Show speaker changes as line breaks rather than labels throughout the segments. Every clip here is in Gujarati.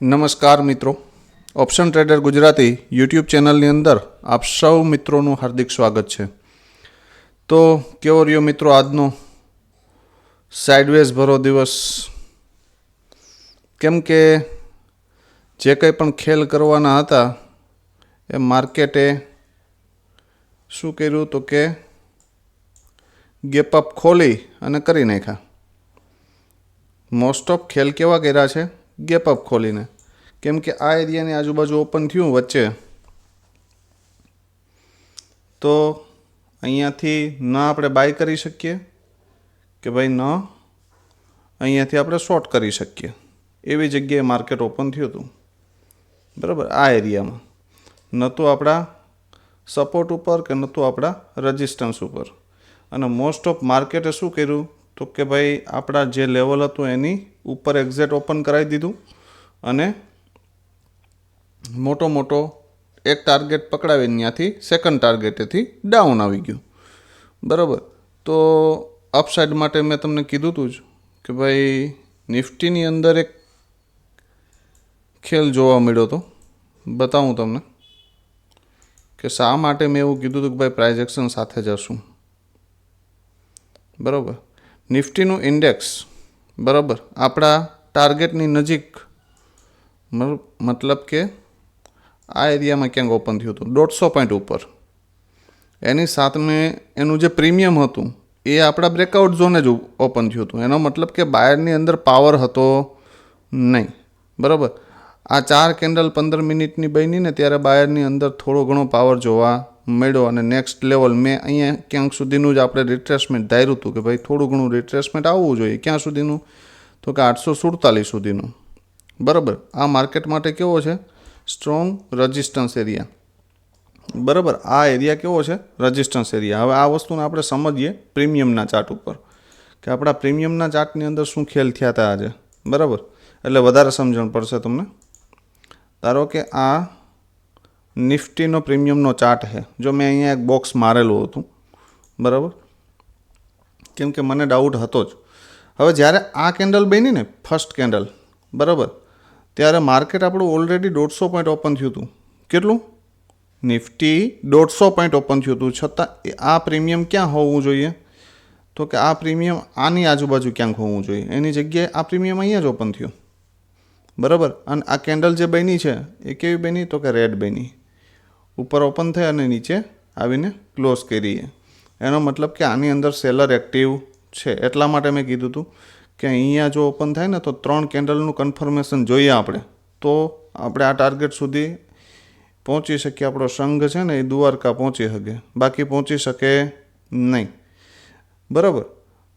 નમસ્કાર મિત્રો, ઓપ્શન ટ્રેડર ગુજરાતી યુટ્યુબ ચેનલની અંદર આપ સૌ મિત્રોનું હાર્દિક સ્વાગત છે. તો કેવો રહ્યો મિત્રો આજનો સાઇડવેઝ ભરો દિવસ? કેમ કે જે કંઈ પણ ખેલ કરવાના હતા એ માર્કેટે શું કર્યું તો કે ગેપ અપ ખોલી અને કરી નાખ્યા. મોસ્ટ ઓફ ખેલ કેવા કર્યા છે? ગેપ અપ ખોલીને. કેમ કે આ એરિયાની આજુબાજુ ઓપન થયું વચ્ચે, તો અહીંયાથી ન આપણે બાય કરી શકીએ કે ભાઈ ન અહીંયાથી આપણે શોર્ટ કરી શકીએ, એવી જગ્યાએ માર્કેટ ઓપન થયું હતું. બરાબર, આ એરિયામાં નહોતું આપણા સપોર્ટ ઉપર કે નહોતું આપણા રજિસ્ટન્સ ઉપર. અને મોસ્ટ ઓફ માર્કેટે શું કર્યું તો કે ભાઈ આપણા જે લેવલ હતું એની ઉપર એક્ઝેટ ઓપન કરાવી દીધું અને મોટો એક ટાર્ગેટ પકડાવીને ત્યાંથી સેકન્ડ ટાર્ગેટેથી ડાઉન આવી ગયું. બરાબર, તો અપસાઇડ માટે મેં તમને કીધું હતું જ કે ભાઈ નિફ્ટીની અંદર એક ખેલ જોવા મળ્યો હતો. બતાવું તમને કે શા માટે મેં એવું કીધું હતું કે ભાઈ પ્રાઇઝ એક્શન સાથે જશું. બરાબર, નિફ્ટીનું ઇન્ડેક્સ બરાબર આપણા ટાર્ગેટની નજીક, મતલબ કે આ એરિયામાં ક્યાંક ઓપન થયું હતું 150 પોઈન્ટ ઉપર. એની સામે એનું જે પ્રીમિયમ હતું એ આપણા બ્રેકઆઉટ ઝોને જ ઓપન થયું હતું. એનો મતલબ કે બાયરની અંદર પાવર હતો નહીં. બરાબર, આ 4 કેન્ડલ 15 મિનિટની બની ને ત્યારે બાયરની અંદર થોડો ઘણો પાવર જોવા મળ્યો અને નેક્સ્ટ લેવલ મેં અહીંયા ક્યાંક સુધીનું જ આપણે રિટ્રેસમેન્ટ ધાર્યું હતું કે ભાઈ થોડું ઘણું રિટ્રેસમેન્ટ આવવું જોઈએ. ક્યાં સુધીનું તો કે 847 સુધીનું. બરાબર, આ માર્કેટ માટે કેવો છે? Strong resistance area. બરાબર, આ એરિયા કેવો છે? Resistance area. હવે આ વસ્તુને આપણે સમજીએ પ્રીમિયમના ચાર્ટ ઉપર કે આપણા પ્રીમિયમના ચાર્ટની અંદર શું ખેલ થયા હતા આજે. બરાબર, એટલે વધારે સમજણ પડશે તમને. ધારો કે આ નિફ્ટીનો પ્રીમિયમનો ચાર્ટ છે. જો મેં અહીંયા એક બોક્સ મારેલું હતું, બરાબર, કેમ કે મને ડાઉટ હતો જ. હવે જ્યારે આ કેન્ડલ બની ને ફર્સ્ટ કેન્ડલ, બરાબર, ત્યારે માર્કેટ આપણું ઓલરેડી 150 પોઈન્ટ ઓપન થયું હતું. કેટલું? નિફ્ટી 150 પોઈન્ટ ઓપન થયું હતું. છતાં આ પ્રીમિયમ ક્યાં હોવું જોઈએ તો કે આ પ્રીમિયમ આની આજુબાજુ ક્યાંક હોવું જોઈએ. એની જગ્યાએ આ પ્રીમિયમ અહીંયા જ ઓપન થયું. બરાબર, અને આ કેન્ડલ જે બની છે એ કેવી બની તો કે રેડ બની. ઉપર ઓપન થઈ અને નીચે આવીને ક્લોઝ કરી. એનો મતલબ કે આની અંદર સેલર એક્ટિવ છે. એટલા માટે મેં કીધું હતું કે અહીંયા જો ઓપન થાય ને તો 3 કેન્ડલનું કન્ફર્મેશન જોઈએ આપણે, તો આપણે આ ટાર્ગેટ સુધી પહોંચી શકીએ. આપણો સંઘ છે ને એ દ્વારકા પહોંચી શકે, બાકી પહોંચી શકે નહીં. બરાબર,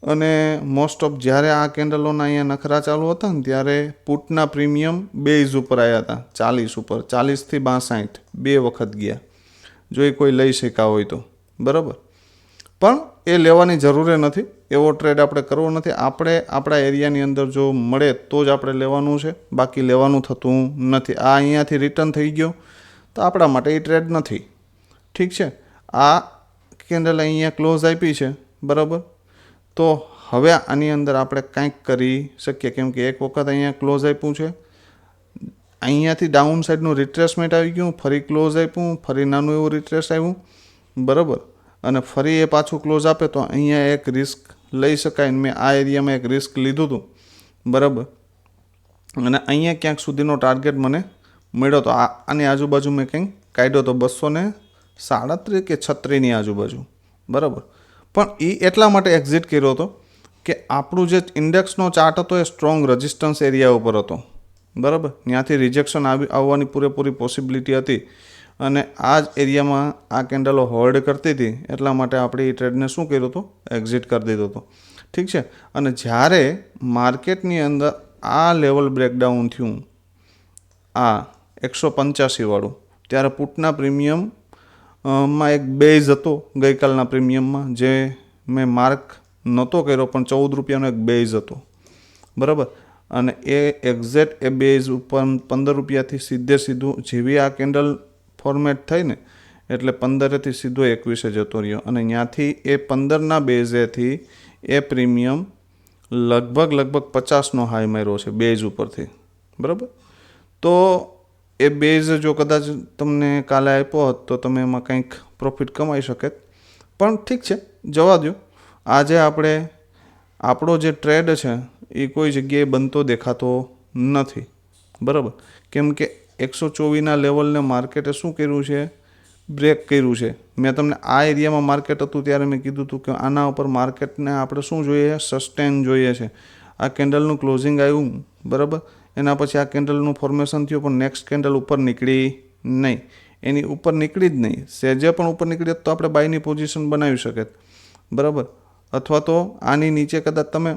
અને મોસ્ટ ઓફ જ્યારે આ કેન્ડલોના અહીંયા નખરા ચાલુ હતા ને ત્યારે પુટના પ્રીમિયમ બેઝ ઉપર આવ્યા હતા 40 ઉપર, 40થી 62 2 વખત ગયા, જો એ કોઈ લઈ શક્યા હોય તો. બરાબર, પણ એ લેવાની જરૂરે નથી. એવો ટ્રેડ આપણે કરવો નથી. આપણે આપણા એરિયાની અંદર જો મળે તો જ આપણે લેવાનું છે, બાકી લેવાનું થતું નથી. આ અહીંયાથી રિટર્ન થઈ ગયો તો આપણા માટે એ ટ્રેડ નથી. ઠીક છે, આ કેન્ડલ અહીંયા ક્લોઝ આપી છે. બરાબર, તો હવે આની અંદર આપણે કંઈક કરી શકીએ. કેમ કે એક વખત અહીંયા ક્લોઝ આપ્યું છે, અહીંયાથી ડાઉન સાઈડનું રિટ્રેસમેન્ટ આવી ગયું, ફરી ક્લોઝ આપ્યું, ફરી નાનું એવું રિટ્રેસ આવ્યું. બરાબર, અને ફરી એ પાછું ક્લોઝ આપે તો અહીંયા એક રિસ્ક લઈ શકાય. મેં આ એરિયામાં એક રિસ્ક લીધું હતું. બરાબર, અને અહીંયા ક્યાંક સુધીનો ટાર્ગેટ મને મળ્યો હતો. આની આજુબાજુ મેં કંઈક કાઢ્યો હતો 237 કે 36ની આજુબાજુ. બરાબર, પણ એ એટલા માટે એક્ઝિટ કર્યો હતો કે આપણું જે ઇન્ડેક્સનો ચાર્ટ હતો એ સ્ટ્રોંગ રજિસ્ટન્સ એરિયા ઉપર હતો. બરાબર, ત્યાંથી રિજેક્શન આવવાની પૂરેપૂરી પોસિબિલિટી હતી અને આ જ એરિયામાં આ કેન્ડલો હોલ્ડ કરતી હતી. એટલા માટે આપણે એ ટ્રેડને શું કર્યું હતું? એક્ઝિટ કરી દીધો હતો. ઠીક છે, અને જ્યારે માર્કેટની અંદર આ લેવલ બ્રેકડાઉન થયું, આ 185 વાળું, ત્યારે પુટના પ્રીમિયમ માં એક બેઝ હતો ગઈકાલના પ્રીમિયમમાં, જે મેં માર્ક નહોતો કર્યો પણ 14 રૂપિયાનો એક બેઝ હતો. બરાબર, અને એ એક્ઝેક્ટ એ બેઝ ઉપર 15 રૂપિયાથી સીધું જેવી આ કેન્ડલ ફોર્મેટ થઈ ને એટલે 15થી સીધો 21 જતો રહ્યો. અને ત્યાંથી એ 15ના બેઝેથી એ પ્રીમિયમ લગભગ 50નો હાઈ માર્યો છે બેઝ ઉપરથી. બરાબર, તો એ બેઝ જો કદાચ તમને કાલે આપ્યો હોત તો તમે એમાં કંઈક પ્રોફિટ કમાઈ શકે. પણ ઠીક છે, જવા દો. આજે આપણો જે ટ્રેડ છે એ કોઈ જગ્યાએ બનતો દેખાતો નથી, બરાબર. કેમ કે 124ના લેવલને માર્કેટે શું કર્યું છે? બ્રેક કર્યું છે. મેં તમને આ એરિયામાં માર્કેટ હતું ત્યારે મેં કીધું હતું કે આના ઉપર માર્કેટને આપણે શું જોઈએ? સસ્ટેન જોઈએ છે. આ કેન્ડલનું ક્લોઝિંગ આવ્યું, બરાબર. એના પછી આ કેન્ડલનું ફોર્મેશન થયું, પણ નેક્સ્ટ કેન્ડલ ઉપર નીકળી નહીં. એની ઉપર નીકળી જ નહીં. સહેજે પણ ઉપર નીકળી તો આપણે બાયની પોઝિશન બનાવી શકીએ, બરાબર. અથવા તો આની નીચે કદાચ તમે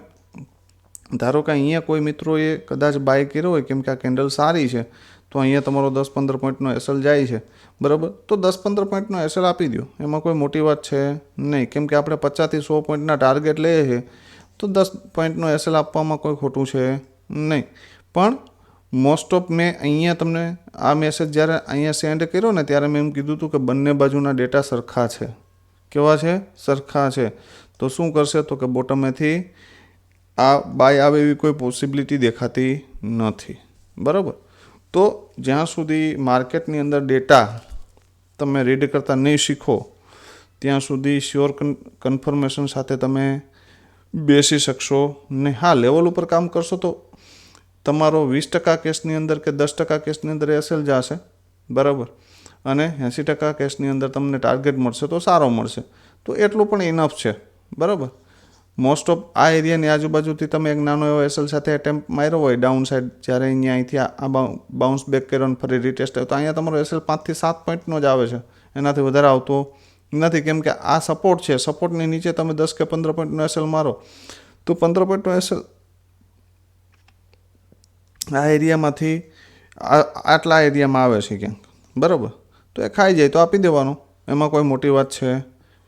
ધારો કે અહીંયા કોઈ મિત્રોએ કદાચ બાય કર્યો હોય, કેમ કે આ કેન્ડલ સારી છે, તો અહીંયા તમારો 10-15 પોઈન્ટનો એસએલ જાય છે, બરાબર. તો 10-15 પોઈન્ટનો એસએલ આપી દો, એમાં કોઈ મોટી વાત છે નહીં. કેમ કે આપણે 50થી 100 પોઈન્ટના ટાર્ગેટ લઈએ છીએ, તો 10 પોઈન્ટનો એસએલ આપવામાં કોઈ ખોટું છે નહીં. પણ મોસ્ટ ઓફ મેં અહીંયા તમને આ મેસેજ જ્યારે અહીંયા સેન્ડ કર્યો ને ત્યારે મેં એમ કીધું હતું કે બંને બાજુના ડેટા સરખા છે. કેવા છે? સરખા છે. તો શું કરશે? તો કે બોટમેથી આ બાય આવે એવી કોઈ પોસિબિલિટી દેખાતી નથી, બરાબર. તો જ્યાં સુધી માર્કેટની અંદર ડેટા તમે રીડ કરતા નહીં શીખો ત્યાં સુધી શ્યોર કન્ફર્મેશન સાથે તમે બેસી શકશો નહીં. હા, લેવલ ઉપર કામ કરશો તો તમારો 20% કેસની અંદર કે 10% કેસની અંદર એસએલ જશે, બરાબર. અને 80% કેસની અંદર તમને ટાર્ગેટ મળશે તો સારો મળશે. તો એટલું પણ ઇનફ છે, બરાબર. મોસ્ટ ઓફ આ એરિયાની આજુબાજુથી તમે એક નાનો એવો એસએલ સાથે એટેમ્પ માર્યો હોય ડાઉન સાઈડ, જ્યારે અહીંયા અહીંથી આ બાઉન્સ બેક કર્યો અને ફરી રિટેસ્ટ આવ્યો, તો અહીંયા તમારો એસએલ 5 થી 7 પોઈન્ટનો જ આવે છે, એનાથી વધારે આવતો નથી. કેમ કે આ સપોર્ટ છે. સપોર્ટની નીચે તમે 10 કે 15 પોઈન્ટનો એસએલ મારો તો 15 પોઈન્ટનો એસએલ આ એરિયામાંથી આટલા એરિયામાં આવે છે ક્યાંક, બરાબર. તો એ ખાઈ જાય તો આપી દેવાનું, એમાં કોઈ મોટી વાત છે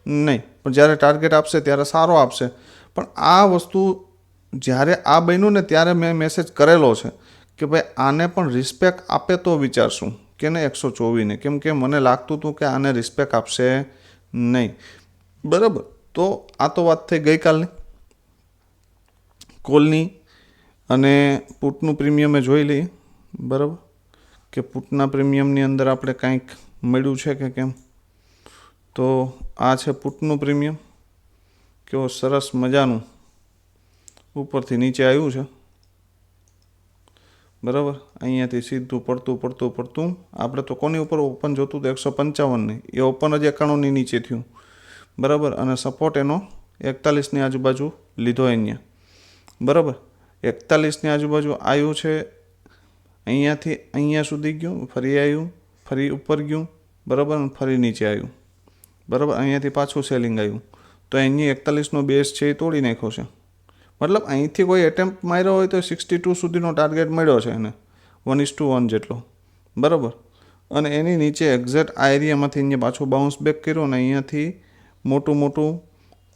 નહીં. પણ જ્યારે ટાર્ગેટ આપશે ત્યારે સારો આપશે. પણ આ વસ્તુ જ્યારે આ બન્યું ને ત્યારે મેં મેસેજ કરેલો છે કે ભાઈ આને પણ રિસ્પેક્ટ આપે તો વિચારશું કે ને 124ને. કેમ કે મને લાગતું હતું કે આને રિસ્પેક્ટ આપશે નહીં, બરાબર. તો આ તો વાત થઈ ગઈકાલની કોલની. અને પુટનું પ્રીમિયમે જોઈ લઈએ, બરાબર, કે પુટના પ્રીમિયમની અંદર આપણે કાંઈક મળ્યું છે કે કેમ. તો આ છે પુટનું પ્રીમિયમ. કેવો સરસ મજાનું ઉપરથી નીચે આવ્યું છે, બરાબર. અહીંયાથી સીધું પડતું આપણે તો કોની ઉપર ઓપન જોતું તો 155ની, એ ઓપન જ 91ની નીચે થયું, બરાબર. અને સપોર્ટ એનો 41ની આજુબાજુ લીધો અહીંયા, બરાબર. 41ની આજુબાજુ આવ્યું છે. અહીંયાથી અહીંયા સુધી ગયું, ફરી આવ્યું, ફરી ઉપર ગયું, બરાબર, અને ફરી નીચે આવ્યું, બરાબર. અહીંયાથી પાછું સેલિંગ આવ્યું. તો અહીંયા 41નો બેઝ છે એ તોડી નાખ્યો છે. મતલબ અહીંથી કોઈ એટેમ્પ માર્યો હોય તો 62 સુધીનો ટાર્ગેટ મળ્યો છે એને, 1:1 જેટલો, બરાબર. અને એની નીચે એક્ઝેક્ટ આ એરિયામાંથી અહીંયા પાછું બાઉન્સ બેક કર્યું અને અહીંયાથી મોટું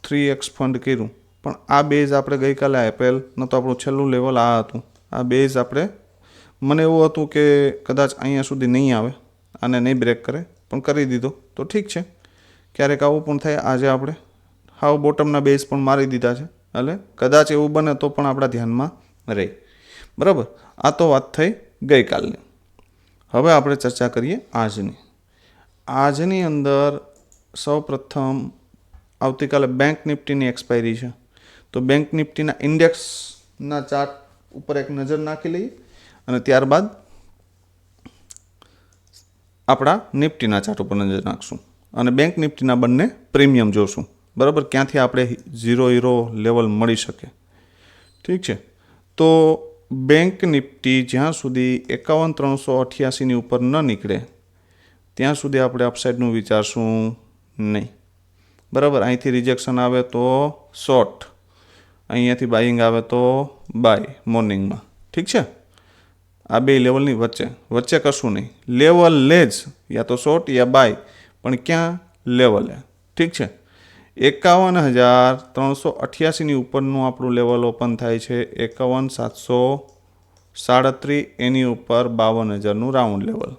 3x ફંડ કર્યું. પણ આ બેઝ આપણે ગઈકાલે આપેલ નહોતો. આપણું છેલ્લું લેવલ આ હતું. આ બેઝ આપણે, મને એવું હતું કે કદાચ અહીંયા સુધી નહીં આવે, આને નહીં બ્રેક કરે, પણ કરી દીધો તો ઠીક છે. ક્યારેક આવું પણ થાય. આજે આપણે હાવ બોટમના બેઝ પણ મારી દીધા છે, એટલે કદાચ એવું બને તો પણ આપણા ધ્યાનમાં રહે, બરાબર. આ તો વાત થઈ ગઈકાલની. હવે આપણે ચર્ચા કરીએ આજની. આજની અંદર સૌપ્રથમ આવતીકાલે બેંક નિફ્ટીની એક્સપાયરી છે. તો બેંક નિફ્ટીના ઇન્ડેક્સના ચાર્ટ ઉપર એક નજર નાખી લઈએ અને ત્યારબાદ આપણા નિફ્ટીના ચાર્ટ ઉપર નજર નાખશું અને બેંક નિફ્ટીના બંને પ્રીમિયમ જોશું, બરાબર. ક્યાંથી આપણે 0 લેવલ મળી શકે, ઠીક છે. તો બેંક નિફ્ટી જ્યાં સુધી 51,388ની ઉપર ન નીકળે ત્યાં સુધી આપણે અપસાઇડનું વિચારશું નહીં, બરાબર. અહીંથી રિજેક્શન આવે તો શોર્ટ, અહીંયાથી બાઇંગ આવે તો બાય મોર્નિંગમાં, ઠીક છે. આ બે લેવલની વચ્ચે કશું નહીં. લેવલ લે જ, યા તો શોર્ટ યા બાય, પણ ક્યાં? લેવલે, ઠીક છે. 51,388ની ઉપરનું આપણું લેવલ ઓપન થાય છે 51,737. એની ઉપર 52,000નું રાઉન્ડ લેવલ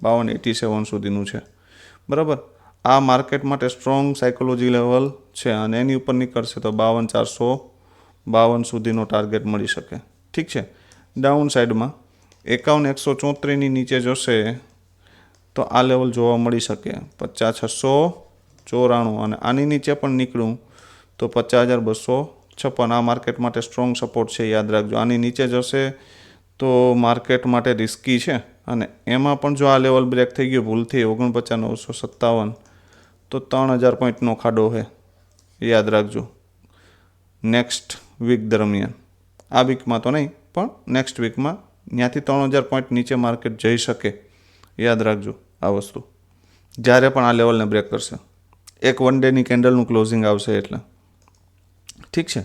52,87 સુધીનું છે, બરાબર. આ માર્કેટ માટે સ્ટ્રોંગ સાયકોલોજી લેવલ છે અને એની ઉપર નીકળશે તો 52,452 સુધીનો ટાર્ગેટ મળી શકે, ઠીક છે. ડાઉન સાઈડમાં 51,134ની નીચે જશે તો આ લેવલ જોવા મળી શકે 50,694, અને આની નીચે પણ નીકળું તો 50,256. આ માર્કેટ માટે સ્ટ્રોંગ સપોર્ટ છે, યાદ રાખજો. આની નીચે જશે તો માર્કેટ માટે રિસ્કી છે, અને એમાં પણ જો આ લેવલ બ્રેક થઈ ગયું ભૂલથી 49,957 તો 3,000 પોઈન્ટનો ખાડો છે, યાદ રાખજો. નેક્સ્ટ વીક દરમિયાન, આ વીકમાં તો નહીં પણ નેક્સ્ટ વીકમાં ત્યાંથી 3,000 પોઈન્ટ નીચે માર્કેટ જઈ શકે, યાદ રાખજો આ વસ્તુ. જ્યારે પણ આ લેવલને બ્રેક કરશે, એક વન ડેની કેન્ડલનું ક્લોઝિંગ આવશે એટલે. ઠીક છે,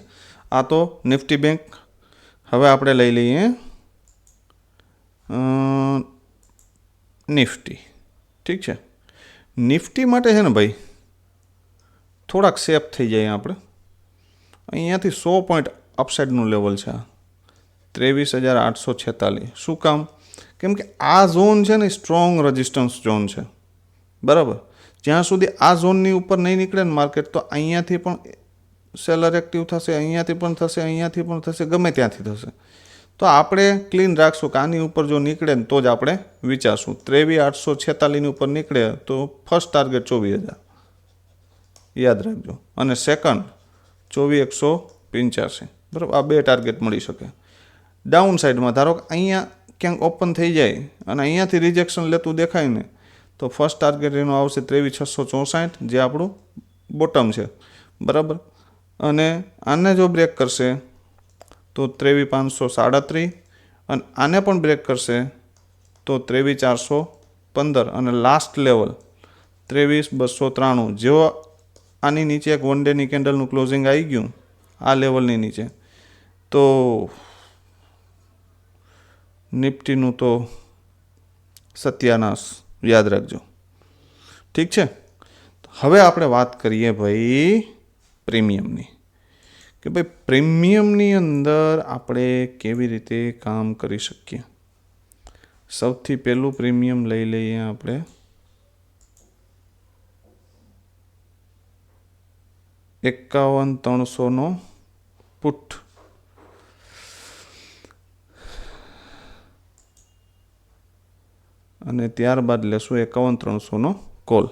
આ તો નિફ્ટી બેંક. હવે આપણે લઈ લઈએ નિફ્ટી. ઠીક છે, નિફ્ટી માટે છે ને ભાઈ થોડાક સેફ થઈ જાય આપણે. અહીંયાથી 100 પોઈન્ટ અપસાઇડનું લેવલ છે, 23,846. શું કામ? કેમ કે આ ઝોન છે ને સ્ટ્રોંગ રેઝિસ્ટન્સ ઝોન છે, બરાબર. જ્યાં સુધી આ ઝોનની ઉપર નહીં નીકળે ને માર્કેટ, તો અહીંયાથી પણ સેલર એક્ટિવ થશે, અહીંયાથી પણ થશે, અહીંયાથી પણ થશે, ગમે ત્યાંથી થશે. તો આપણે ક્લીન રાખશું કે આની ઉપર જો નીકળે ને તો જ આપણે વિચારશું. 23,846ની ઉપર નીકળે તો ફર્સ્ટ ટાર્ગેટ 24,000, યાદ રાખજો. અને સેકન્ડ 24,185, બરાબર. આ બે ટાર્ગેટ મળી શકે. ડાઉન સાઈડમાં ધારો કે અહીંયા ક્યાંક ઓપન થઈ જાય અને અહીંયાથી રિજેક્શન લેતું દેખાય ને, તો ફર્સ્ટ ટાર્ગેટ એનો આવશે 23,664, જે આપણું બોટમ છે, બરાબર. અને આને જો બ્રેક કરશે તો 23,537, અને આને પણ બ્રેક કરશે તો 23,415, અને લાસ્ટ લેવલ 23,293. જેવો આની નીચે એક વન ડેની કેન્ડલનું ક્લોઝિંગ આવી ગયું આ લેવલની નીચે, તો નિફ્ટીનું તો સત્યાનાશ, યાદ રાખજો. ઠીક છે, હવે આપણે વાત કરીએ ભાઈ પ્રીમિયમની, કે ભાઈ પ્રીમિયમની અંદર આપણે કેવી રીતે કામ કરી શકીએ. સૌથી પહેલું પ્રીમિયમ લઈ લઈએ આપણે 51,300નો પુટ, અને ત્યારબાદ લેશું 51,300નો કોલ,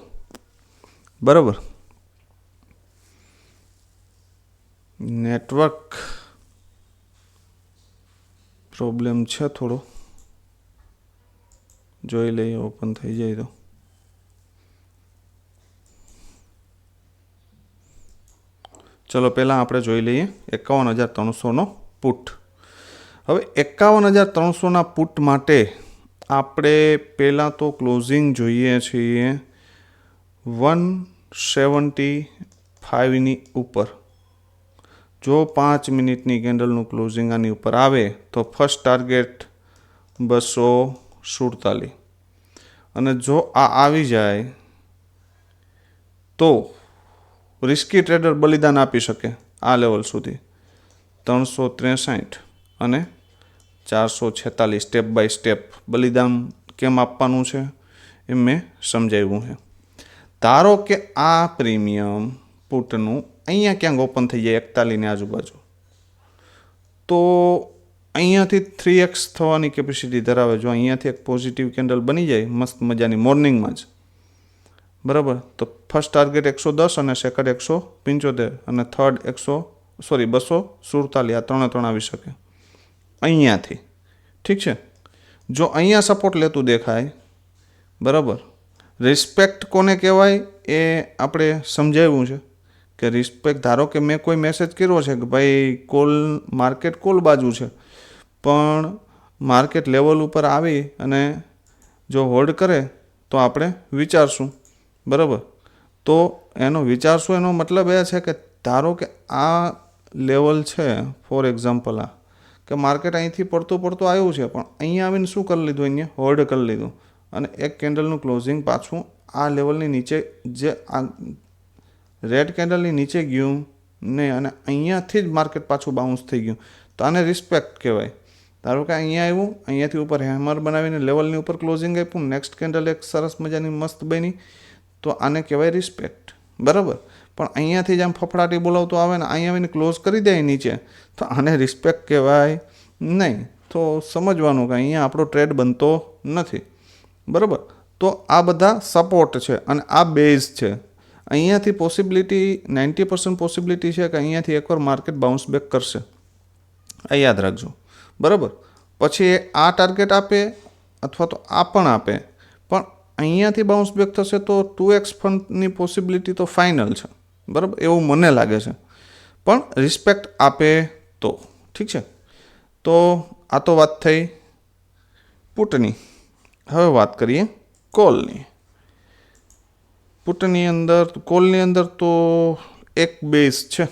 બરાબર. નેટવર્ક પ્રોબ્લેમ છે થોડો, જોઈ લઈએ ઓપન થઈ જાય તો. ચલો પહેલાં આપણે જોઈ લઈએ 51,300નો પુટ. હવે 51,300ના પુટ માટે આપણે પહેલાં તો ક્લોઝિંગ જોઈએ છીએ 175ની ઉપર. જો 5 મિનિટની કેન્ડલનું ક્લોઝિંગ આની ઉપર આવે તો ફર્સ્ટ ટાર્ગેટ 247, અને જો આ આવી જાય તો રિસ્કી ટ્રેડર બલિદાન આપી શકે આ લેવલ સુધી 363 અને 446. સ્ટેપ બાય સ્ટેપ બલિદાન કેમ આપવાનું છે એ મેં સમજાવ્યું છે. ધારો કે આ પ્રીમિયમ પુટનું અહીંયા ક્યાંક ઓપન થઈ જાય 41ની આજુબાજુ, તો અહીંયાથી 3x થવાની કેપેસિટી ધરાવે. જો અહીંયાથી એક પોઝિટિવ કેન્ડલ બની જાય મસ્ત મજાની મોર્નિંગમાં જ, બરાબર, તો ફર્સ્ટ ટાર્ગેટ 110 અને સેકન્ડ 175 અને થર્ડ 247. આ ત્રણે આવી શકે અહીંયાથી. ઠીક છે, જો અહીંયા સપોર્ટ લેતું દેખાય, બરાબર. રિસ્પેક્ટ કોને કહેવાય એ આપણે સમજાવ્યું છે કે રિસ્પેક્ટ, ધારો કે મેં કોઈ મેસેજ કર્યો છે કે ભાઈ માર્કેટ કોલ બાજુ છે, પણ માર્કેટ લેવલ ઉપર આવી અને જો હોલ્ડ કરે તો આપણે વિચારશું, બરાબર. તો એનો વિચારશું એનો મતલબ એ છે કે ધારો કે આ લેવલ છે, ફોર એક્ઝામ્પલ આ કે માર્કેટ અહીંથી પડતું આવ્યું છે, પણ અહીંયા આવીને શું કરી લીધું, અહીંયા હોલ્ડ કરી લીધું, અને એક કેન્ડલનું ક્લોઝિંગ પાછું આ લેવલની નીચે, જે આ રેડ કેન્ડલની નીચે ગયું નહીં, અને અહીંયાથી જ માર્કેટ પાછું બાઉન્સ થઈ ગયું, તો આને રિસ્પેક્ટ કહેવાય. ધારો કે અહીંયા આવ્યું, અહીંયાથી ઉપર હેમર બનાવીને લેવલની ઉપર ક્લોઝિંગ આપ્યું, નેક્સ્ટ કેન્ડલ એક સરસ મજાની મસ્ત બની, તો આને કહેવાય રિસ્પેક્ટ, બરાબર. પણ અહીંયાથી જ આમ ફફડાટી બોલાવતો આવે ને અહીંયા આવીને ક્લોઝ કરી દે નીચે, તો આને રિસ્પેક્ટ કહેવાય નહીં. તો સમજવાનું કે અહીંયા આપણો ટ્રેડ બનતો નથી, બરાબર. તો આ બધા સપોર્ટ છે અને આ બેઝ છે. અહીંયાથી પોસિબિલિટી 90% પોસિબિલિટી છે કે અહીંયાથી એકવાર માર્કેટ બાઉન્સ બેક કરશે, આ યાદ રાખજો, બરાબર. પછી આ ટાર્ગેટ આપે અથવા તો આ પણ આપે, પણ અહીંયાથી બાઉન્સ બેક થશે તો 2x ફંડની પોસિબિલિટી તો ફાઇનલ છે, બરાબર, એવું મને લાગે છે. પણ રિસ્પેક્ટ આપે તો ઠીક છે. તો આ તો વાત થઈ પુટની. હવે વાત કરીએ કોલની. પુટની અંદર, કોલની અંદર તો એક બેઝ છે,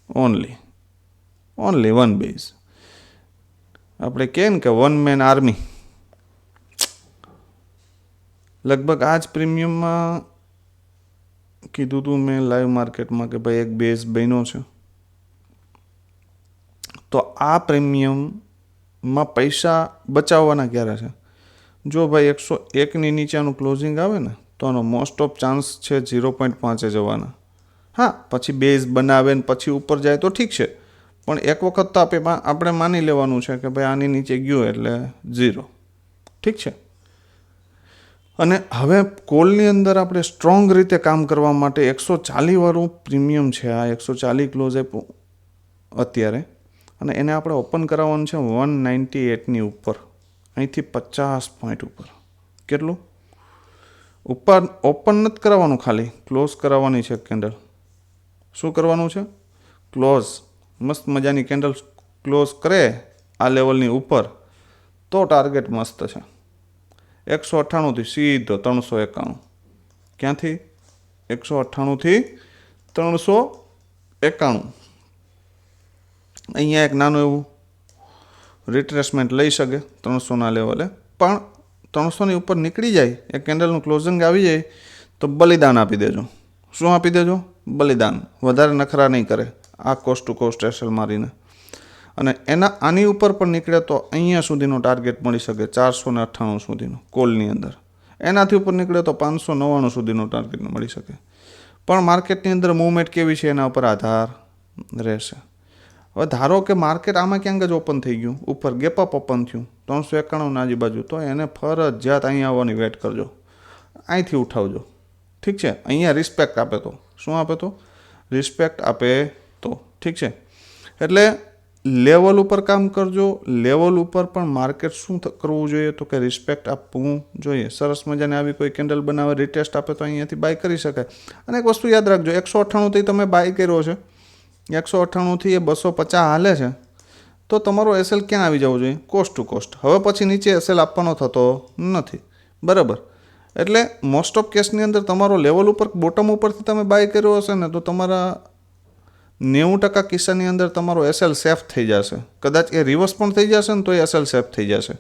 ઓનલી વન બેઝ. આપણે કહે ને કે વન મેન આર્મી, લગભગ આ જ પ્રીમિયમમાં કીધું હતું મેં લાઈવ માર્કેટમાં કે ભાઈ એક બેઝ બન્યો છે. તો આ પ્રીમિયમમાં પૈસા બચાવવાના ક્યારે છે? જો ભાઈ 101ની નીચેનું ક્લોઝિંગ આવે ને તો આનો મોસ્ટ ઓફ ચાન્સ છે 0.5 જવાના. હા, પછી બેઝ બનાવે ને પછી ઉપર જાય તો ઠીક છે, પણ એક વખત તો આપણે માની લેવાનું છે કે ભાઈ આની નીચે ગયું એટલે 0, ઠીક છે. અને હવે કોલની અંદર આપણે સ્ટ્રોંગ રીતે કામ કરવા માટે 140 વાળું પ્રીમિયમ છે, આ 140 ક્લોઝ આપ્યું અત્યારે, અને એને આપણે ઓપન કરાવવાનું છે 198ની ઉપર, અહીંથી 50 પોઈન્ટ ઉપર. કેટલું ઉપર ઓપન નથી કરાવવાનું, ખાલી ક્લોઝ કરાવવાની છે કેન્ડલ. શું કરવાનું છે? ક્લોઝ. મસ્ત મજાની કેન્ડલ ક્લોઝ કરે આ લેવલની ઉપર તો ટાર્ગેટ મસ્ત છે. 198થી સીધો 391. ક્યાંથી? 198થી 391. અહીંયા એક નાનું એવું રિટ્રેસમેન્ટ લઈ શકે 300ના લેવલે, પણ 300ની ઉપર નીકળી જાય, એક કેન્ડલનું ક્લોઝિંગ આવી જાય તો બલિદાન આપી દેજો. શું આપી દેજો? બલિદાન. વધારે નખરા નહીં કરે આ કોસ્ટ ટુ કોસ્ટ એસએલ મારીને. અને આની ઉપર પણ નીકળે તો અહીંયા સુધીનો ટાર્ગેટ મળી શકે 498 સુધીનો કોલની અંદર. એનાથી ઉપર નીકળે તો 599 સુધીનો ટાર્ગેટ મળી શકે. પણ માર્કેટની અંદર મૂવમેન્ટ કેવી છે એના ઉપર આધાર રહેશે. હવે ધારો કે માર્કેટ આમાં ક્યાંક જ ઓપન થઈ ગયું, ઉપર ગેપ અપ ઓપન થયું 391 આજુબાજુ, તો એને ફરજિયાત અહીંયા આવવાની વેટ કરજો, અહીંથી ઉઠાવજો, ઠીક છે. અહીંયા રિસ્પેક્ટ આપે તો શું આપે? તો રિસ્પેક્ટ આપે તો ઠીક છે. એટલે લેવલ ઉપર કામ કરજો. લેવલ ઉપર પણ માર્કેટ શું કરવું જોઈએ? તો કે રિસ્પેક્ટ આપવું જોઈએ. સરસ મજાને આવી કોઈ કેન્ડલ બનાવે, રિટેસ્ટ આપે તો અહીંયાથી બાય કરી શકાય. અને એક વસ્તુ યાદ રાખજો, 198થી તમે બાય કર્યો છે, 198થી એ 250 હાલે છે, તો તમારો એસએલ ક્યાં આવી જવો જોઈએ? Coast to coast. હવે પછી નીચે એસએલ આપવાનો થતો નથી, બરાબર. એટલે મોસ્ટ ઓફ કેસની અંદર તમારો લેવલ ઉપર બોટમ ઉપરથી તમે બાય કર્યો હશે ને તો તમારા 90% કિસ્સાની અંદર તમારો એસએલ સેફ થઈ જશે. કદાચ એ રિવર્સ પણ થઈ જશે ને તો એ એસએલ સેફ થઈ જશે,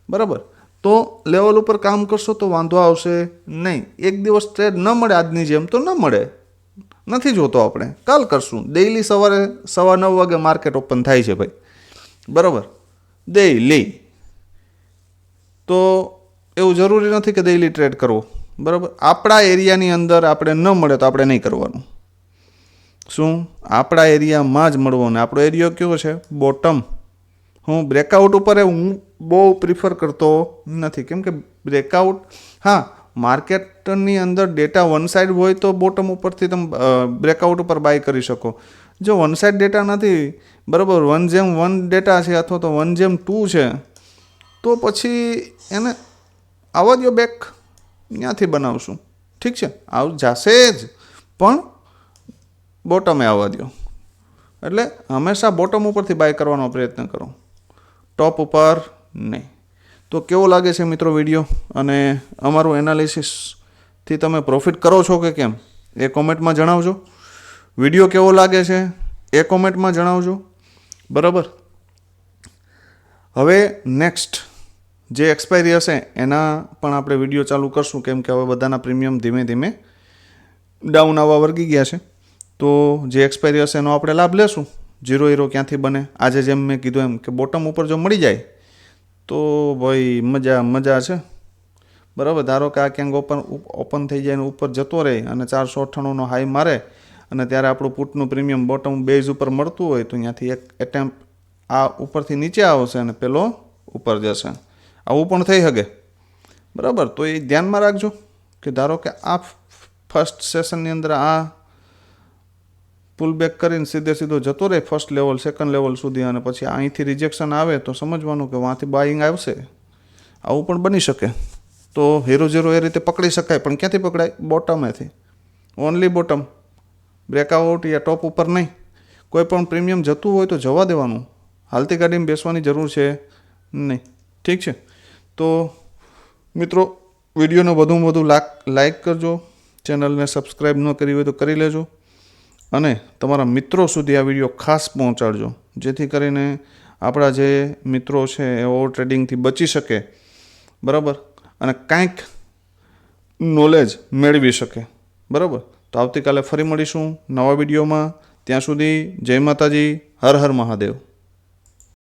બરાબર. તો લેવલ ઉપર કામ કરશો તો વાંધો આવશે નહીં. એક દિવસ ટ્રેડ ન મળે આજની જેમ તો ન મળે, નથી જોતો આપણે, કાલ કરશું. ડેઈલી સવારે 9:15 વાગે માર્કેટ ઓપન થાય છે ભાઈ, બરાબર, ડેઈલી. તો એવું જરૂરી નથી કે ડેઈલી ટ્રેડ કરવો, બરાબર. આપણા એરિયાની અંદર આપણે ન મળે તો આપણે નહીં કરવાનું. શું? આપણા એરિયામાં જ મળવાનું. આપણો એરિયો કયો છે? બોટમ. હું બ્રેકઆઉટ ઉપર હું બહુ પ્રિફર કરતો નથી, કેમ કે બ્રેકઆઉટ, હા, માર્કેટની અંદર ડેટા વન સાઈડ હોય તો બોટમ ઉપરથી તમે બ્રેકઆઉટ ઉપર બાય કરી શકો. જો વન સાઈડ ડેટા નથી, બરાબર, 1:1 ડેટા છે અથવા તો 1:2 છે, તો પછી એને આવવા દો બેક, ત્યાંથી બનાવશું, ઠીક છે. જશે જ, પણ બોટમે આવવા દો. એટલે હંમેશા બોટમ ઉપરથી બાય કરવાનો પ્રયત્ન કરો, ટોપ ઉપર નહીં. તો કેવો લાગે છે મિત્રો વિડીયો? અને અમારું એનાલિસિસથી તમે પ્રોફિટ કરો છો કે કેમ એ કોમેન્ટમાં જણાવજો. વિડીયો કેવો લાગે છે એ કોમેન્ટમાં જણાવજો, બરાબર. હવે નેક્સ્ટ જે એક્સપાયરી હશે એના પણ આપણે વિડીયો ચાલુ કરશું, કેમ કે હવે બધાના પ્રીમિયમ ધીમે ધીમે ડાઉન આવવા વર્ગી ગયા છે. તો જે એક્સપાયરી હશે એનો આપણે લાભ લેશું. 0 ક્યાંથી બને? આજે જેમ મેં કીધું એમ કે બોટમ ઉપર જો મળી જાય તો ભાઈ મજા છે, બરાબર. ધારો કે આ ક્યાંક ઓપન થઈ જાય ને ઉપર જતો રહે અને 498નો હાઈ મારે અને ત્યારે આપણું પુટનું પ્રીમિયમ બોટમ બેઝ ઉપર મળતું હોય તો ત્યાંથી એક એટેમ્પ આ ઉપરથી નીચે આવશે અને પેલો ઉપર જશે. આવું પણ થઈ શકે, બરાબર. તો એ ધ્યાનમાં રાખજો કે ધારો કે આ ફર્સ્ટ સેશનની અંદર આ પુલ બેક કરીને સીધો જતો રહે ફર્સ્ટ લેવલ સેકન્ડ લેવલ સુધી, અને પછી અહીંથી રિજેક્શન આવે તો સમજવાનું કે વાંથી બાઇંગ આવશે. આવું પણ બની શકે. તો હીરો ઝીરો એ રીતે પકડી શકાય, પણ ક્યાંથી પકડાય? બોટમેથી, ઓનલી બોટમ. બ્રેકઆઉટ યા ટોપ ઉપર નહીં. કોઈ પણ પ્રીમિયમ જતું હોય તો જવા દેવાનું, હાલતી ગાડીમાં બેસવાની જરૂર છે નહીં. ઠીક છે. તો મિત્રો, વિડીયોને વધુમાં વધુ લાઈક કરજો, ચેનલને સબસ્ક્રાઈબ ન કરી હોય તો કરી લેજો, અને તમારા મિત્રો સુધી આ વિડીયો ખાસ પહોંચાડજો, જેથી કરીને આપણા જે મિત્રો છે એ ઓવર ટ્રેડિંગથી બચી શકે, બરાબર, અને કાંઈક નોલેજ મેળવી શકે, બરાબર. તો આવતીકાલે ફરી મળીશું નવા વિડીયોમાં. ત્યાં સુધી જય માતાજી, હર હર મહાદેવ.